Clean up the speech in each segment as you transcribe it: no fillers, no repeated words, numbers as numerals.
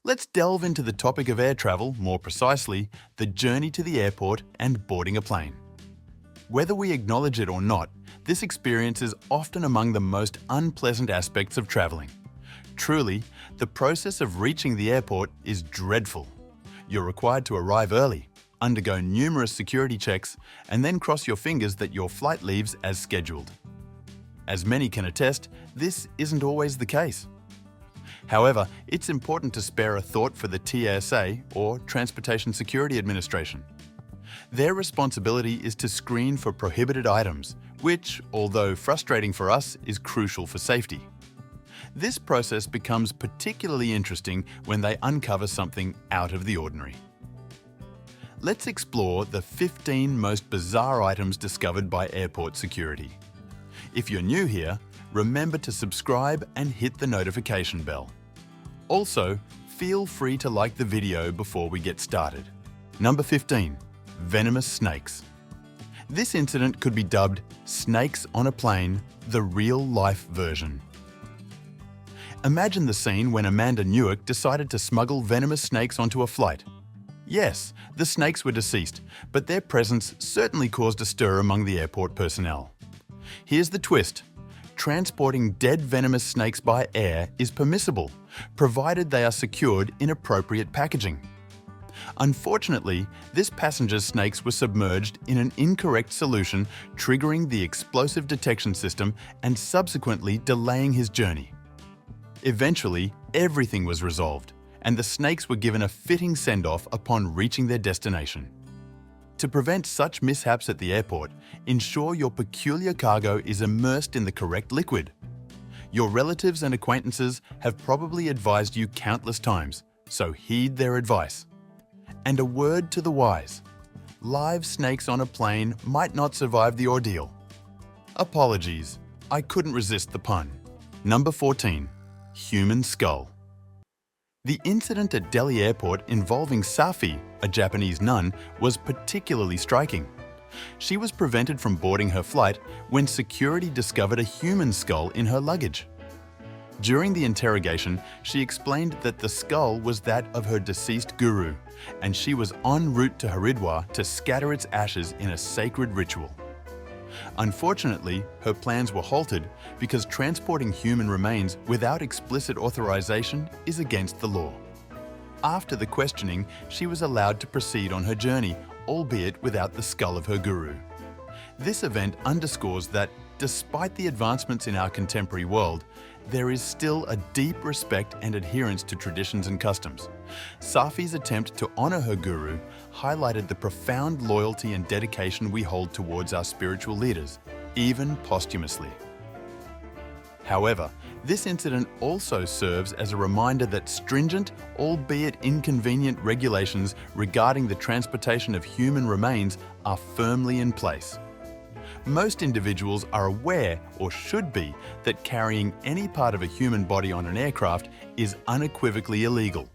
Let's delve into the topic of air travel, more precisely, the journey to the airport and boarding a plane. Whether we acknowledge it or not, this experience is often among the most unpleasant aspects of traveling. Truly, the process of reaching the airport is dreadful. You're required to arrive early, undergo numerous security checks, and then cross your fingers that your flight leaves as scheduled. As many can attest, this isn't always the case. However, it's important to spare a thought for the TSA, or Transportation Security Administration. Their responsibility is to screen for prohibited items, which, although frustrating for us, is crucial for safety. This process becomes particularly interesting when they uncover something out of the ordinary. Let's explore the 15 most bizarre items discovered by airport security. If you're new here, remember to subscribe and hit the notification bell. Also, feel free to like the video before we get started. Number 15. Venomous snakes. This incident could be dubbed Snakes on a Plane, the real-life version. Imagine the scene when Amanda Newark decided to smuggle venomous snakes onto a flight. Yes, the snakes were deceased, but their presence certainly caused a stir among the airport personnel. Here's the twist. Transporting dead venomous snakes by air is permissible, provided they are secured in appropriate packaging. Unfortunately, this passenger's snakes were submerged in an incorrect solution, triggering the explosive detection system and subsequently delaying his journey. Eventually, everything was resolved, and the snakes were given a fitting send-off upon reaching their destination. To prevent such mishaps at the airport, ensure your peculiar cargo is immersed in the correct liquid. Your relatives and acquaintances have probably advised you countless times, so heed their advice. And a word to the wise: live snakes on a plane might not survive the ordeal. Apologies, I couldn't resist the pun. Number 14. Human skull. The incident at Delhi Airport involving Safi, a Japanese nun, was particularly striking. She was prevented from boarding her flight when security discovered a human skull in her luggage. During the interrogation, she explained that the skull was that of her deceased guru, and she was en route to Haridwar to scatter its ashes in a sacred ritual. Unfortunately, her plans were halted because transporting human remains without explicit authorization is against the law. After the questioning, she was allowed to proceed on her journey, albeit without the skull of her guru. This event underscores that, despite the advancements in our contemporary world, there is still a deep respect and adherence to traditions and customs. Safi's attempt to honor her guru highlighted the profound loyalty and dedication we hold towards our spiritual leaders, even posthumously. However, this incident also serves as a reminder that stringent, albeit inconvenient, regulations regarding the transportation of human remains are firmly in place. Most individuals are aware, or should be, that carrying any part of a human body on an aircraft is unequivocally illegal.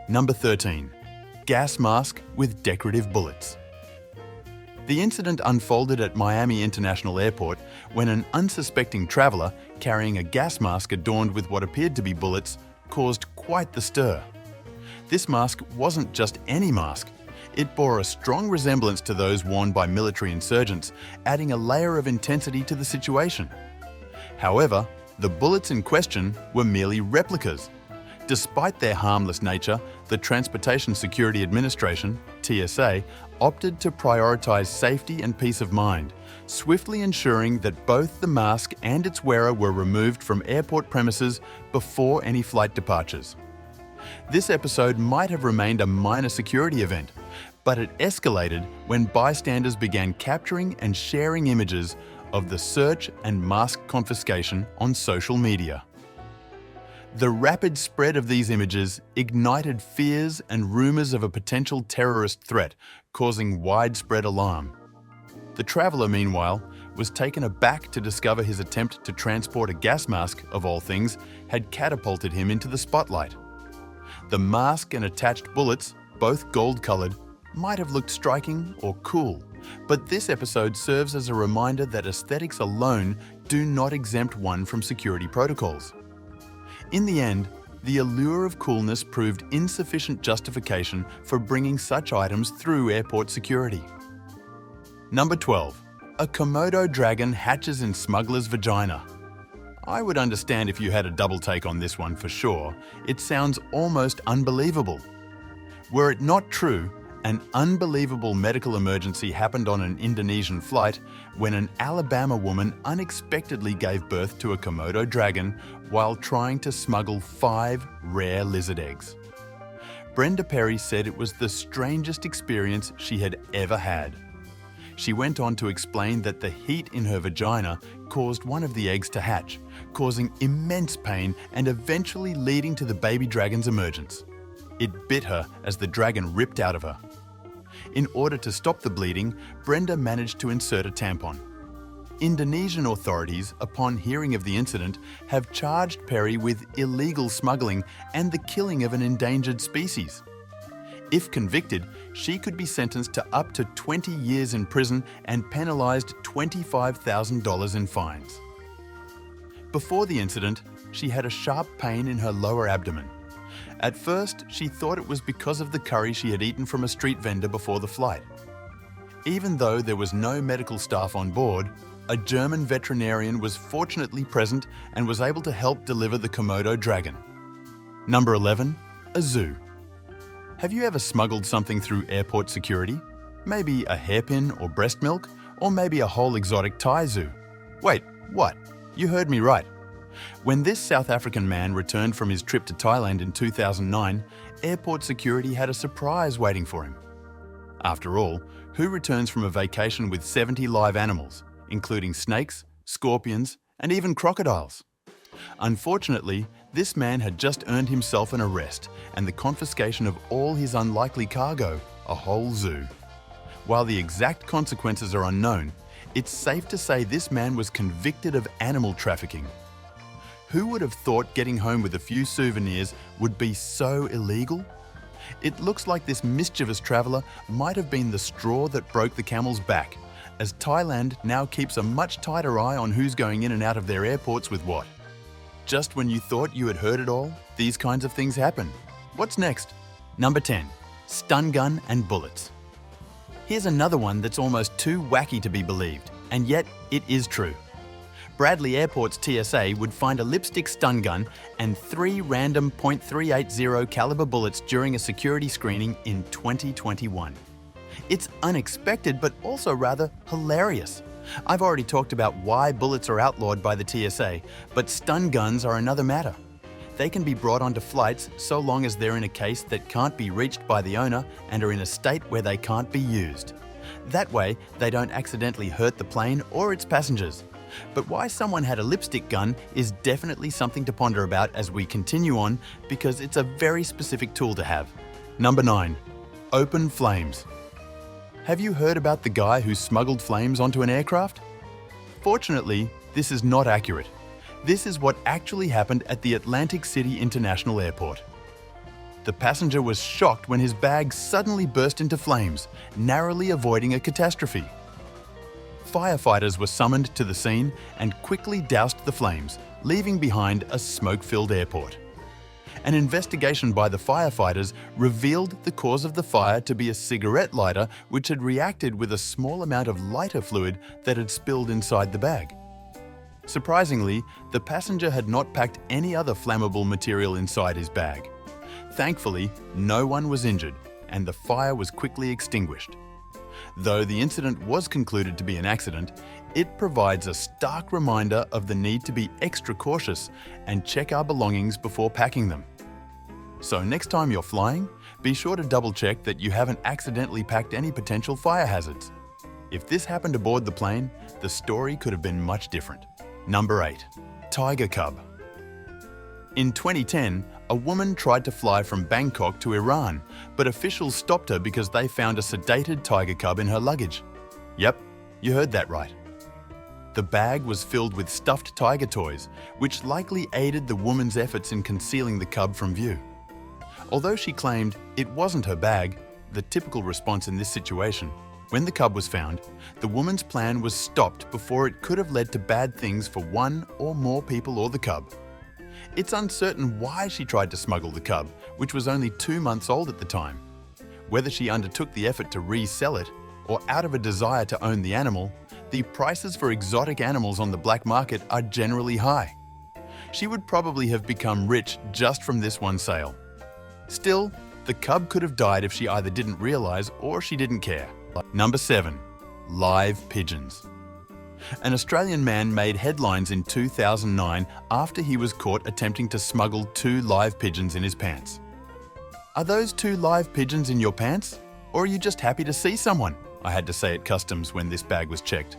Number 13. Gas mask with decorative bullets. The incident unfolded at Miami International Airport when an unsuspecting traveler carrying a gas mask adorned with what appeared to be bullets caused quite the stir. This mask wasn't just any mask. It bore a strong resemblance to those worn by military insurgents, adding a layer of intensity to the situation. However, the bullets in question were merely replicas. Despite their harmless nature, the Transportation Security Administration, TSA, opted to prioritize safety and peace of mind, swiftly ensuring that both the mask and its wearer were removed from airport premises before any flight departures. This episode might have remained a minor security event, but it escalated when bystanders began capturing and sharing images of the search and mask confiscation on social media. The rapid spread of these images ignited fears and rumors of a potential terrorist threat, causing widespread alarm. The traveler, meanwhile, was taken aback to discover his attempt to transport a gas mask, of all things, had catapulted him into the spotlight. The mask and attached bullets, both gold-colored, might have looked striking or cool, but this episode serves as a reminder that aesthetics alone do not exempt one from security protocols. In the end, the allure of coolness proved insufficient justification for bringing such items through airport security. Number 12. A Komodo dragon hatches in smuggler's vagina. I would understand if you had a double take on this one for sure. It sounds almost unbelievable. Were it not true, an unbelievable medical emergency happened on an Indonesian flight when an Alabama woman unexpectedly gave birth to a Komodo dragon while trying to smuggle 5 rare lizard eggs. Brenda Perry said it was the strangest experience she had ever had. She went on to explain that the heat in her vagina caused one of the eggs to hatch, causing immense pain and eventually leading to the baby dragon's emergence. It bit her as the dragon ripped out of her. In order to stop the bleeding, Brenda managed to insert a tampon. Indonesian authorities, upon hearing of the incident, have charged Perry with illegal smuggling and the killing of an endangered species. If convicted, she could be sentenced to up to 20 years in prison and penalised $25,000 in fines. Before the incident, she had a sharp pain in her lower abdomen. At first, she thought it was because of the curry she had eaten from a street vendor before the flight. Even though there was no medical staff on board, a German veterinarian was fortunately present and was able to help deliver the Komodo dragon. Number 11. A zoo. Have you ever smuggled something through airport security? Maybe a hairpin or breast milk, or maybe a whole exotic Thai zoo? Wait, what? You heard me right. When this South African man returned from his trip to Thailand in 2009, airport security had a surprise waiting for him. After all, who returns from a vacation with 70 live animals, including snakes, scorpions, and even crocodiles? Unfortunately, this man had just earned himself an arrest and the confiscation of all his unlikely cargo, a whole zoo. While the exact consequences are unknown, it's safe to say this man was convicted of animal trafficking. Who would have thought getting home with a few souvenirs would be so illegal? It looks like this mischievous traveller might have been the straw that broke the camel's back, as Thailand now keeps a much tighter eye on who's going in and out of their airports with what. Just when you thought you had heard it all, these kinds of things happen. What's next? Number 10. Stun gun and bullets. Here's another one that's almost too wacky to be believed, and yet it is true. Bradley Airport's TSA would find a lipstick stun gun and 3 random .380 caliber bullets during a security screening in 2021. It's unexpected but also rather hilarious. I've already talked about why bullets are outlawed by the TSA, but stun guns are another matter. They can be brought onto flights so long as they're in a case that can't be reached by the owner and are in a state where they can't be used. That way, they don't accidentally hurt the plane or its passengers. But why someone had a lipstick gun is definitely something to ponder about as we continue on, because it's a very specific tool to have. Number 9. Open flames. Have you heard about the guy who smuggled flames onto an aircraft? Fortunately, this is not accurate. This is what actually happened at the Atlantic City International Airport. The passenger was shocked when his bag suddenly burst into flames, narrowly avoiding a catastrophe. Firefighters were summoned to the scene and quickly doused the flames, leaving behind a smoke-filled airport. An investigation by the firefighters revealed the cause of the fire to be a cigarette lighter which had reacted with a small amount of lighter fluid that had spilled inside the bag. Surprisingly, the passenger had not packed any other flammable material inside his bag. Thankfully, no one was injured, and the fire was quickly extinguished. Though the incident was concluded to be an accident, it provides a stark reminder of the need to be extra cautious and check our belongings before packing them. So next time you're flying, be sure to double-check that you haven't accidentally packed any potential fire hazards. If this happened aboard the plane, the story could have been much different. Number 8. Tiger cub. In 2010, a woman tried to fly from Bangkok to Iran, but officials stopped her because they found a sedated tiger cub in her luggage. Yep, you heard that right. The bag was filled with stuffed tiger toys, which likely aided the woman's efforts in concealing the cub from view. Although she claimed it wasn't her bag, the typical response in this situation, when the cub was found, the woman's plan was stopped before it could have led to bad things for one or more people or the cub. It's uncertain why she tried to smuggle the cub, which was only 2 months old at the time. Whether she undertook the effort to resell it, or out of a desire to own the animal, the prices for exotic animals on the black market are generally high. She would probably have become rich just from this one sale. Still, the cub could have died if she either didn't realize or she didn't care. Number 7. Live pigeons. An Australian man made headlines in 2009 after he was caught attempting to smuggle 2 live pigeons in his pants. Are those 2 live pigeons in your pants? Or are you just happy to see someone? I had to say at customs when this bag was checked.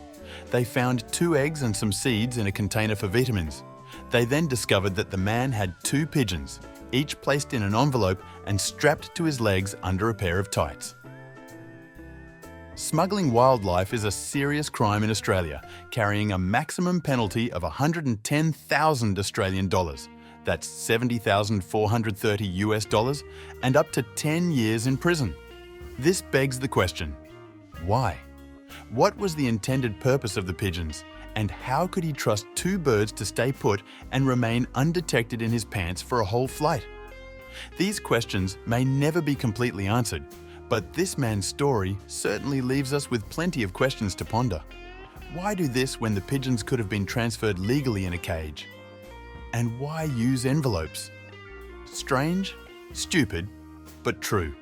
They found 2 eggs and some seeds in a container for vitamins. They then discovered that the man had 2 pigeons, each placed in an envelope and strapped to his legs under a pair of tights. Smuggling wildlife is a serious crime in Australia, carrying a maximum penalty of 110,000 Australian dollars. That's 70,430 US dollars, and up to 10 years in prison. This begs the question, why? What was the intended purpose of the pigeons, and how could he trust 2 birds to stay put and remain undetected in his pants for a whole flight? These questions may never be completely answered, but this man's story certainly leaves us with plenty of questions to ponder. Why do this when the pigeons could have been transferred legally in a cage? And why use envelopes? Strange, stupid, but true.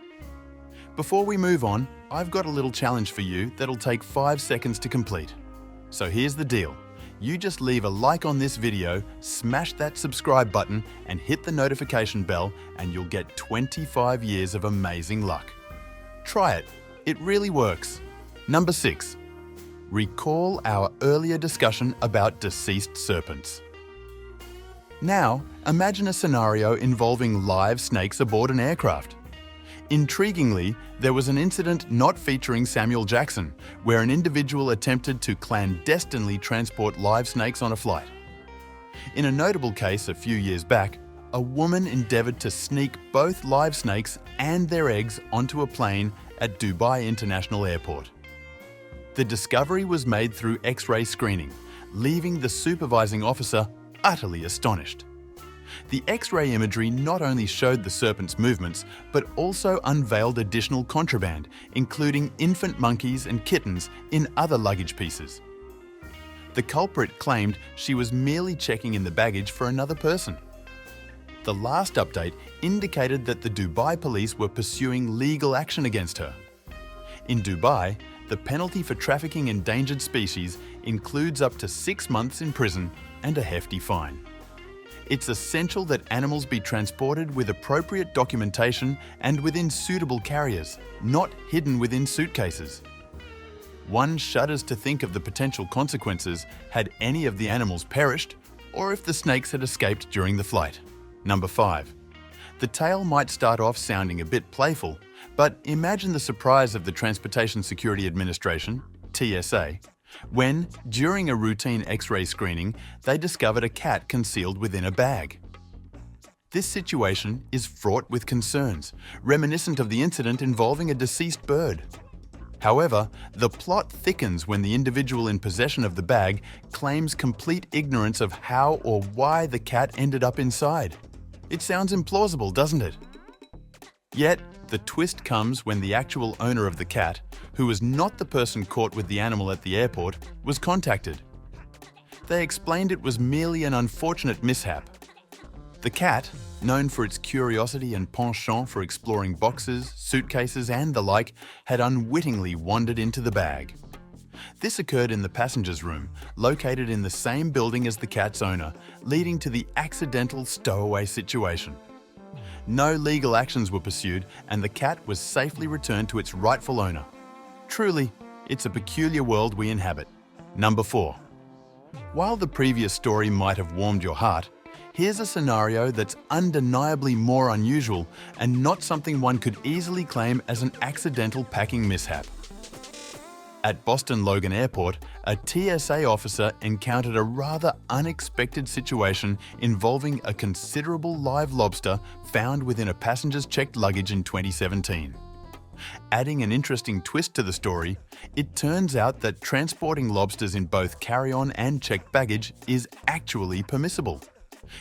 Before we move on, I've got a little challenge for you that'll take 5 seconds to complete. So here's the deal. You just leave a like on this video, smash that subscribe button, and hit the notification bell, and you'll get 25 years of amazing luck. Try it. It really works. Number 6. Recall our earlier discussion about deceased serpents. Now, imagine a scenario involving live snakes aboard an aircraft. Intriguingly, there was an incident not featuring Samuel Jackson, where an individual attempted to clandestinely transport live snakes on a flight. In a notable case a few years back, a woman endeavored to sneak both live snakes and their eggs onto a plane at Dubai International Airport. The discovery was made through X-ray screening, leaving the supervising officer utterly astonished. The X-ray imagery not only showed the serpent's movements, but also unveiled additional contraband, including infant monkeys and kittens in other luggage pieces. The culprit claimed she was merely checking in the baggage for another person. The last update indicated that the Dubai police were pursuing legal action against her. In Dubai, the penalty for trafficking endangered species includes up to 6 months in prison and a hefty fine. It's essential that animals be transported with appropriate documentation and within suitable carriers, not hidden within suitcases. One shudders to think of the potential consequences had any of the animals perished or if the snakes had escaped during the flight. Number 5. The tale might start off sounding a bit playful, but imagine the surprise of the Transportation Security Administration, TSA, when, during a routine X-ray screening, they discovered a cat concealed within a bag. This situation is fraught with concerns, reminiscent of the incident involving a deceased bird. However, the plot thickens when the individual in possession of the bag claims complete ignorance of how or why the cat ended up inside. It sounds implausible, doesn't it? Yet, the twist comes when the actual owner of the cat, who was not the person caught with the animal at the airport, was contacted. They explained it was merely an unfortunate mishap. The cat, known for its curiosity and penchant for exploring boxes, suitcases and the like, had unwittingly wandered into the bag. This occurred in the passenger's room, located in the same building as the cat's owner, leading to the accidental stowaway situation. No legal actions were pursued and the cat was safely returned to its rightful owner. Truly, it's a peculiar world we inhabit. Number 4. While the previous story might have warmed your heart, here's a scenario that's undeniably more unusual and not something one could easily claim as an accidental packing mishap. At Boston Logan Airport, a TSA officer encountered a rather unexpected situation involving a considerable live lobster found within a passenger's checked luggage in 2017. Adding an interesting twist to the story, it turns out that transporting lobsters in both carry-on and checked baggage is actually permissible.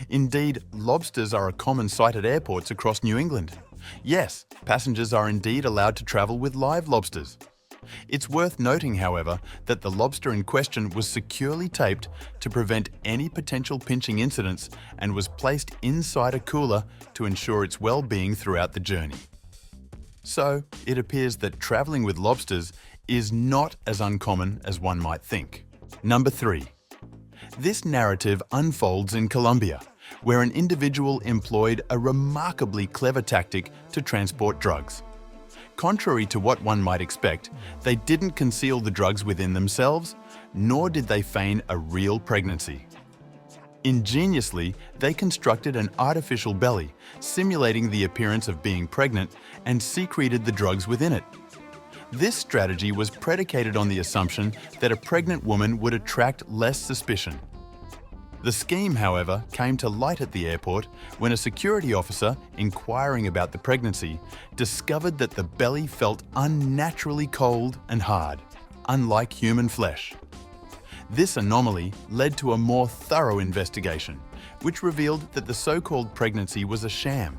Indeed, lobsters are a common sight at airports across New England. Yes, passengers are indeed allowed to travel with live lobsters. It's worth noting, however, that the lobster in question was securely taped to prevent any potential pinching incidents and was placed inside a cooler to ensure its well-being throughout the journey. So, it appears that traveling with lobsters is not as uncommon as one might think. Number 3. This narrative unfolds in Colombia, where an individual employed a remarkably clever tactic to transport drugs. Contrary to what one might expect, they didn't conceal the drugs within themselves, nor did they feign a real pregnancy. Ingeniously, they constructed an artificial belly, simulating the appearance of being pregnant, and secreted the drugs within it. This strategy was predicated on the assumption that a pregnant woman would attract less suspicion. The scheme, however, came to light at the airport when a security officer, inquiring about the pregnancy, discovered that the belly felt unnaturally cold and hard, unlike human flesh. This anomaly led to a more thorough investigation, which revealed that the so-called pregnancy was a sham,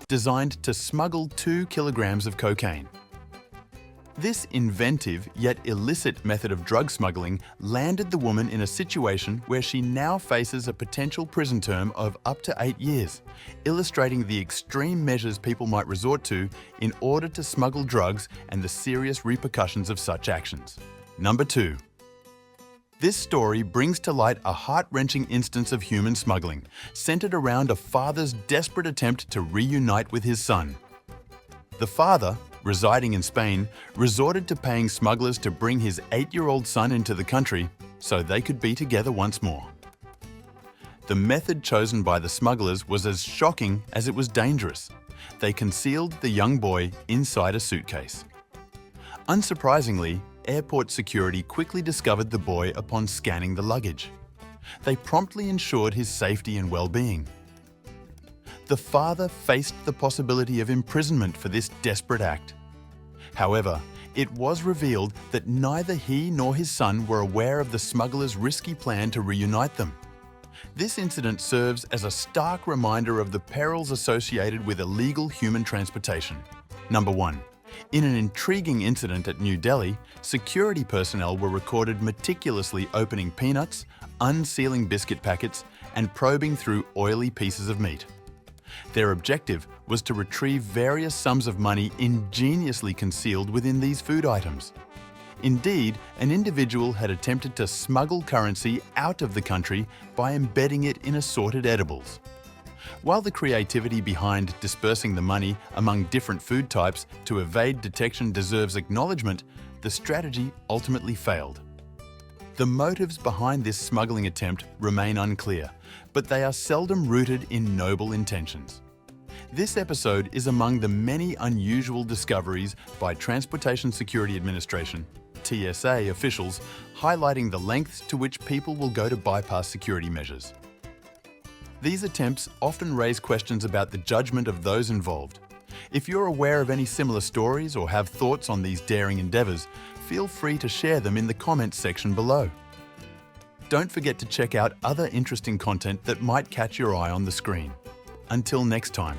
designed to smuggle 2 kilograms of cocaine. This inventive yet illicit method of drug smuggling landed the woman in a situation where she now faces a potential prison term of up to 8 years, illustrating the extreme measures people might resort to in order to smuggle drugs and the serious repercussions of such actions. Number 2. This story brings to light a heart-wrenching instance of human smuggling, centered around a father's desperate attempt to reunite with his son. The father, residing in Spain, resorted to paying smugglers to bring his 8-year-old son into the country so they could be together once more. The method chosen by the smugglers was as shocking as it was dangerous. They concealed the young boy inside a suitcase. Unsurprisingly, airport security quickly discovered the boy upon scanning the luggage. They promptly ensured his safety and well-being. The father faced the possibility of imprisonment for this desperate act. However, it was revealed that neither he nor his son were aware of the smugglers' risky plan to reunite them. This incident serves as a stark reminder of the perils associated with illegal human transportation. Number 1. In an intriguing incident at New Delhi, security personnel were recorded meticulously opening peanuts, unsealing biscuit packets, and probing through oily pieces of meat. Their objective was to retrieve various sums of money ingeniously concealed within these food items. Indeed, an individual had attempted to smuggle currency out of the country by embedding it in assorted edibles. While the creativity behind dispersing the money among different food types to evade detection deserves acknowledgement, the strategy ultimately failed. The motives behind this smuggling attempt remain unclear, but they are seldom rooted in noble intentions. This episode is among the many unusual discoveries by Transportation Security Administration (TSA) officials highlighting the lengths to which people will go to bypass security measures. These attempts often raise questions about the judgment of those involved. If you're aware of any similar stories or have thoughts on these daring endeavours, feel free to share them in the comments section below. Don't forget to check out other interesting content that might catch your eye on the screen. Until next time.